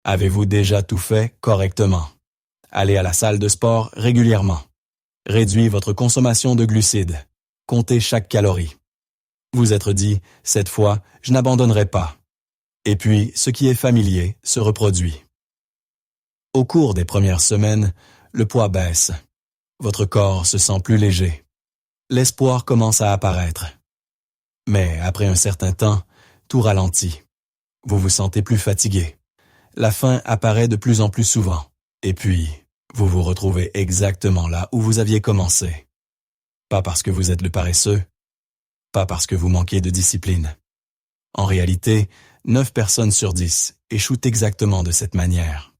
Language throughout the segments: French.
Avez-vous déjà tout fait correctement? Allez à la salle de sport régulièrement. Réduisez votre consommation de glucides. Comptez chaque calorie. Vous êtes dit, cette fois, je n'abandonnerai pas. Et puis, ce qui est familier se reproduit. Au cours des premières semaines, le poids baisse. Votre corps se sent plus léger. L'espoir commence à apparaître. Mais après un certain temps, tout ralentit. Vous vous sentez plus fatigué. La faim apparaît de plus en plus souvent. Et puis, vous vous retrouvez exactement là où vous aviez commencé. Pas parce que vous êtes le paresseux, pas parce que vous manquez de discipline. En réalité, 9 personnes sur 10 échouent exactement de cette manière.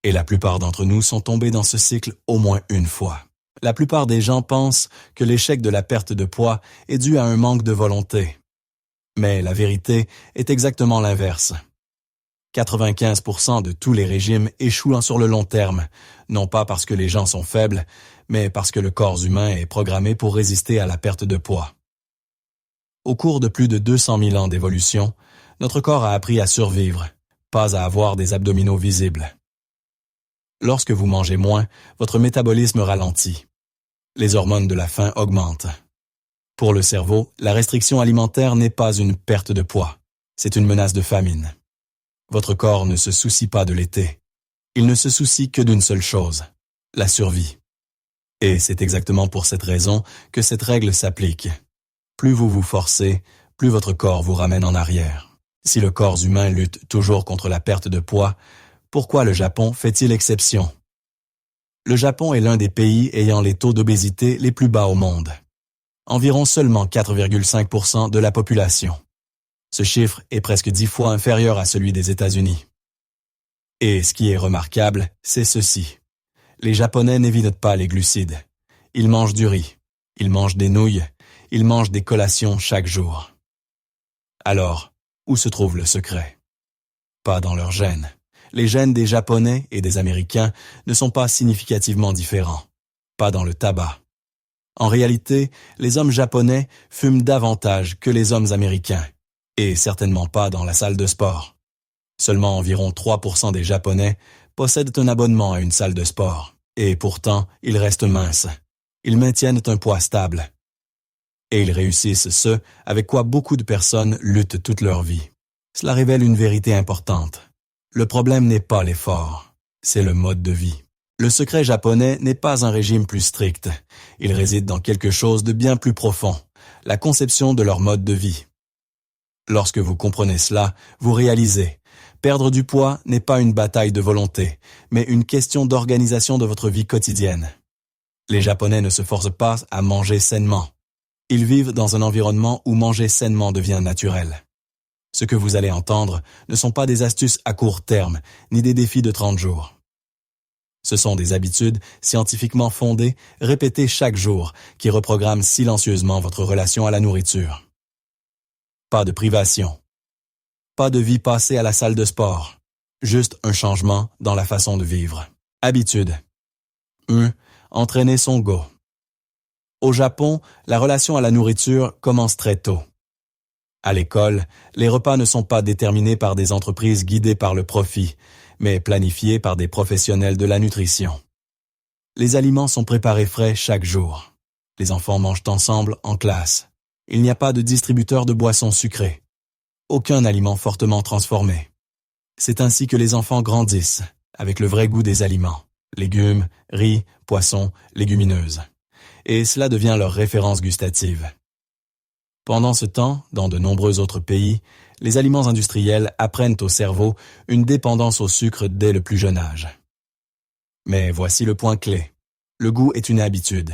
Et la plupart d'entre nous sont tombés dans ce cycle au moins une fois. La plupart des gens pensent que l'échec de la perte de poids est dû à un manque de volonté. Mais la vérité est exactement l'inverse. 95% de tous les régimes échouent sur le long terme, non pas parce que les gens sont faibles, mais parce que le corps humain est programmé pour résister à la perte de poids. Au cours de plus de 200 000 ans d'évolution, notre corps a appris à survivre, pas à avoir des abdominaux visibles. Lorsque vous mangez moins, votre métabolisme ralentit. Les hormones de la faim augmentent. Pour le cerveau, la restriction alimentaire n'est pas une perte de poids, c'est une menace de famine. Votre corps ne se soucie pas de l'été. Il ne se soucie que d'une seule chose, la survie. Et c'est exactement pour cette raison que cette règle s'applique. Plus vous vous forcez, plus votre corps vous ramène en arrière. Si le corps humain lutte toujours contre la perte de poids, pourquoi le Japon fait-il exception? Le Japon est l'un des pays ayant les taux d'obésité les plus bas au monde. Environ seulement 4,5% de la population. Ce chiffre est presque 10 fois inférieur à celui des États-Unis. Et ce qui est remarquable, c'est ceci. Les Japonais n'évitent pas les glucides. Ils mangent du riz, ils mangent des nouilles, ils mangent des collations chaque jour. Alors, où se trouve le secret? Pas dans leurs gènes. Les gènes des Japonais et des Américains ne sont pas significativement différents. Pas dans le tabac. En réalité, les hommes japonais fument davantage que les hommes américains, et certainement pas dans la salle de sport. Seulement environ 3% des Japonais possèdent un abonnement à une salle de sport, et pourtant, ils restent minces. Ils maintiennent un poids stable. Et ils réussissent ce avec quoi beaucoup de personnes luttent toute leur vie. Cela révèle une vérité importante. Le problème n'est pas l'effort, c'est le mode de vie. Le secret japonais n'est pas un régime plus strict. Il réside dans quelque chose de bien plus profond, la conception de leur mode de vie. Lorsque vous comprenez cela, vous réalisez, perdre du poids n'est pas une bataille de volonté, mais une question d'organisation de votre vie quotidienne. Les Japonais ne se forcent pas à manger sainement. Ils vivent dans un environnement où manger sainement devient naturel. Ce que vous allez entendre ne sont pas des astuces à court terme, ni des défis de 30 jours. Ce sont des habitudes scientifiquement fondées, répétées chaque jour, qui reprogramment silencieusement votre relation à la nourriture. Pas de privation. Pas de vie passée à la salle de sport. Juste un changement dans la façon de vivre. Habitude. 1. Entraîner son go. Au Japon, la relation à la nourriture commence très tôt. À l'école, les repas ne sont pas déterminés par des entreprises guidées par le profit, mais planifiés par des professionnels de la nutrition. Les aliments sont préparés frais chaque jour. Les enfants mangent ensemble en classe. Il n'y a pas de distributeur de boissons sucrées. Aucun aliment fortement transformé. C'est ainsi que les enfants grandissent, avec le vrai goût des aliments. Légumes, riz, poissons, légumineuses. Et cela devient leur référence gustative. Pendant ce temps, dans de nombreux autres pays, les aliments industriels apprennent au cerveau une dépendance au sucre dès le plus jeune âge. Mais voici le point clé. Le goût est une habitude.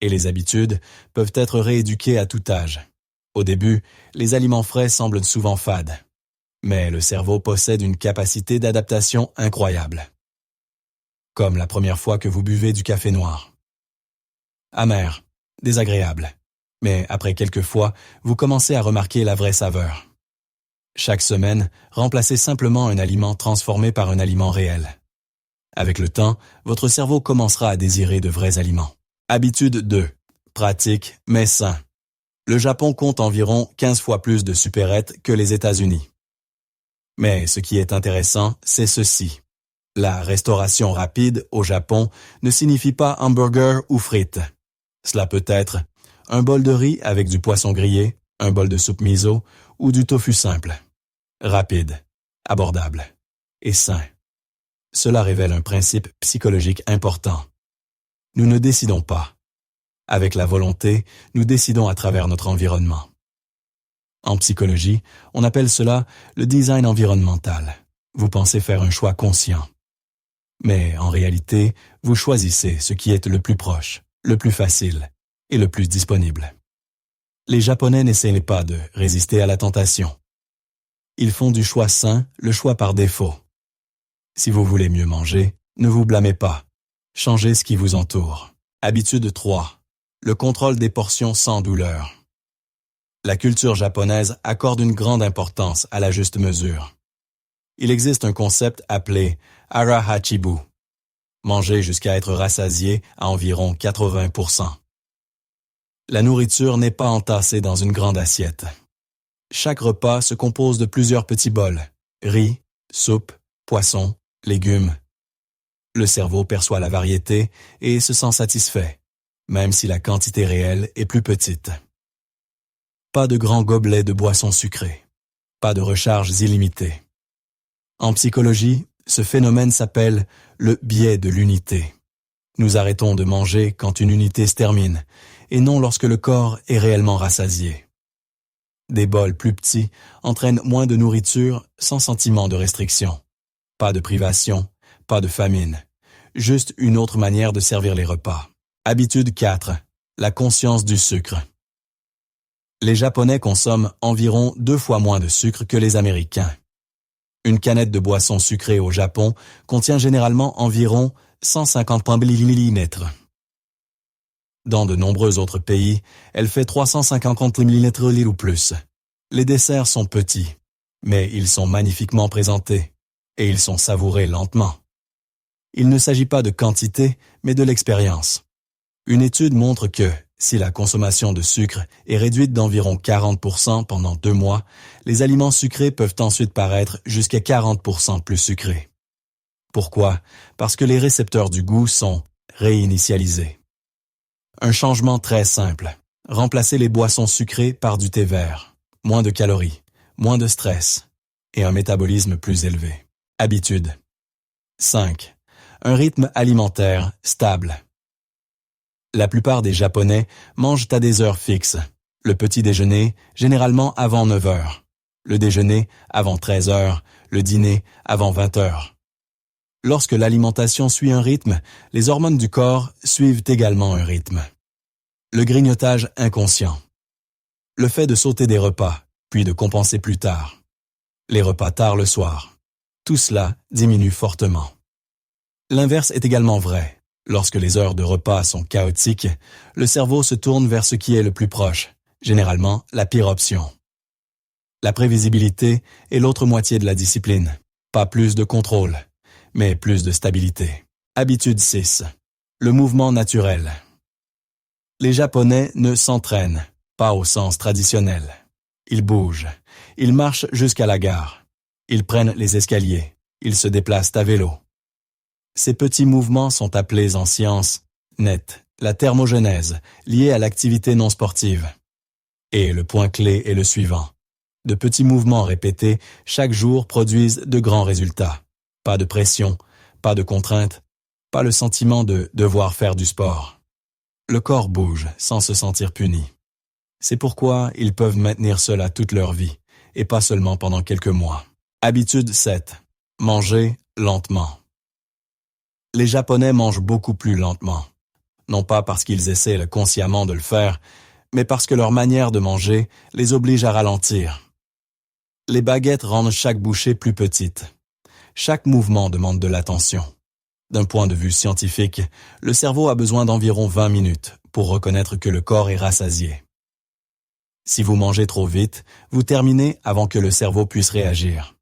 Et les habitudes peuvent être rééduquées à tout âge. Au début, les aliments frais semblent souvent fades. Mais le cerveau possède une capacité d'adaptation incroyable. Comme la première fois que vous buvez du café noir. Amer, désagréable. Mais après quelques fois, vous commencez à remarquer la vraie saveur. Chaque semaine, remplacez simplement un aliment transformé par un aliment réel. Avec le temps, votre cerveau commencera à désirer de vrais aliments. Habitude 2. Pratique, mais sain. Le Japon compte environ 15 fois plus de supérettes que les États-Unis. Mais ce qui est intéressant, c'est ceci. La restauration rapide au Japon ne signifie pas hamburger ou frites. Cela peut être un bol de riz avec du poisson grillé, un bol de soupe miso ou du tofu simple. Rapide, abordable et sain. Cela révèle un principe psychologique important. Nous ne décidons pas. Avec la volonté, nous décidons à travers notre environnement. En psychologie, on appelle cela le design environnemental. Vous pensez faire un choix conscient. Mais en réalité, vous choisissez ce qui est le plus proche, le plus facile et le plus disponible. Les Japonais n'essaient pas de résister à la tentation. Ils font du choix sain le choix par défaut. Si vous voulez mieux manger, ne vous blâmez pas. Changez ce qui vous entoure. Habitude 3. Le contrôle des portions sans douleur. La culture japonaise accorde une grande importance à la juste mesure. Il existe un concept appelé arahachibu. Manger jusqu'à être rassasié à environ 80%. La nourriture n'est pas entassée dans une grande assiette. Chaque repas se compose de plusieurs petits bols, riz, soupe, poisson, légumes. Le cerveau perçoit la variété et se sent satisfait, même si la quantité réelle est plus petite. Pas de grands gobelets de boissons sucrées. Pas de recharges illimitées. En psychologie, ce phénomène s'appelle le biais de l'unité. Nous arrêtons de manger quand une unité se termine, et non lorsque le corps est réellement rassasié. Des bols plus petits entraînent moins de nourriture sans sentiment de restriction. Pas de privation, pas de famine. Juste une autre manière de servir les repas. Habitude 4. La conscience du sucre. Les Japonais consomment environ 2 fois moins de sucre que les Américains. Une canette de boisson sucrée au Japon contient généralement environ 150 ml. Dans de nombreux autres pays, elle fait 350 ml ou plus. Les desserts sont petits, mais ils sont magnifiquement présentés, et ils sont savourés lentement. Il ne s'agit pas de quantité, mais de l'expérience. Une étude montre que, si la consommation de sucre est réduite d'environ 40% pendant 2 mois, les aliments sucrés peuvent ensuite paraître jusqu'à 40% plus sucrés. Pourquoi? Parce que les récepteurs du goût sont réinitialisés. Un changement très simple. Remplacer les boissons sucrées par du thé vert. Moins de calories, moins de stress et un métabolisme plus élevé. Habitude. 5. Un rythme alimentaire stable. La plupart des Japonais mangent à des heures fixes. Le petit déjeuner, généralement avant 9 heures. Le déjeuner, avant 13 heures. Le dîner, avant 20 heures. Lorsque l'alimentation suit un rythme, les hormones du corps suivent également un rythme. Le grignotage inconscient. Le fait de sauter des repas, puis de compenser plus tard. Les repas tard le soir. Tout cela diminue fortement. L'inverse est également vrai. Lorsque les heures de repas sont chaotiques, le cerveau se tourne vers ce qui est le plus proche, généralement la pire option. La prévisibilité est l'autre moitié de la discipline. Pas plus de contrôle, mais plus de stabilité. Habitude 6. Le mouvement naturel. Les Japonais ne s'entraînent, pas au sens traditionnel. Ils bougent, ils marchent jusqu'à la gare, ils prennent les escaliers, ils se déplacent à vélo. Ces petits mouvements sont appelés en science NET, la thermogenèse, liée à l'activité non sportive. Et le point clé est le suivant. De petits mouvements répétés chaque jour produisent de grands résultats. Pas de pression, pas de contrainte, pas le sentiment de devoir faire du sport. Le corps bouge sans se sentir puni. C'est pourquoi ils peuvent maintenir cela toute leur vie, et pas seulement pendant quelques mois. Habitude 7. Manger lentement. Les Japonais mangent beaucoup plus lentement. Non pas parce qu'ils essaient consciemment de le faire, mais parce que leur manière de manger les oblige à ralentir. Les baguettes rendent chaque bouchée plus petite. Chaque mouvement demande de l'attention. D'un point de vue scientifique, le cerveau a besoin d'environ 20 minutes pour reconnaître que le corps est rassasié. Si vous mangez trop vite, vous terminez avant que le cerveau puisse réagir.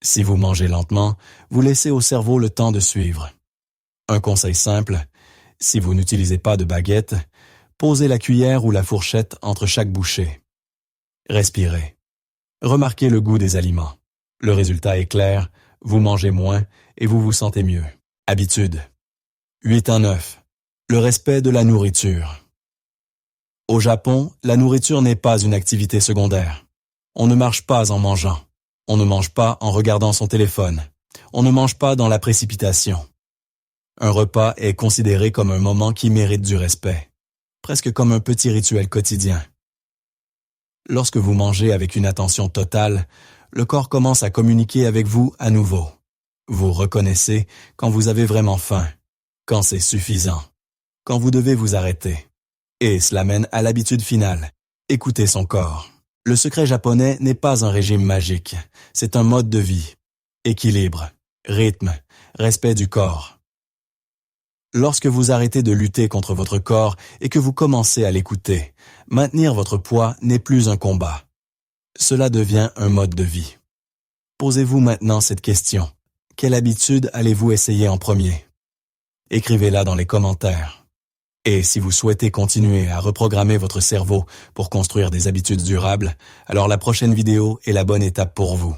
Si vous mangez lentement, vous laissez au cerveau le temps de suivre. Un conseil simple, si vous n'utilisez pas de baguette, posez la cuillère ou la fourchette entre chaque bouchée. Respirez. Remarquez le goût des aliments. Le résultat est clair, vous mangez moins et vous vous sentez mieux. Habitude. 8.9. Le respect de la nourriture. Au Japon, la nourriture n'est pas une activité secondaire. On ne marche pas en mangeant. On ne mange pas en regardant son téléphone. On ne mange pas dans la précipitation. Un repas est considéré comme un moment qui mérite du respect, presque comme un petit rituel quotidien. Lorsque vous mangez avec une attention totale, le corps commence à communiquer avec vous à nouveau. Vous reconnaissez quand vous avez vraiment faim, quand c'est suffisant, quand vous devez vous arrêter. Et cela mène à l'habitude finale, écouter son corps. Le secret japonais n'est pas un régime magique, c'est un mode de vie. Équilibre, rythme, respect du corps. Lorsque vous arrêtez de lutter contre votre corps et que vous commencez à l'écouter, maintenir votre poids n'est plus un combat. Cela devient un mode de vie. Posez-vous maintenant cette question. Quelle habitude allez-vous essayer en premier? Écrivez-la dans les commentaires. Et si vous souhaitez continuer à reprogrammer votre cerveau pour construire des habitudes durables, alors la prochaine vidéo est la bonne étape pour vous.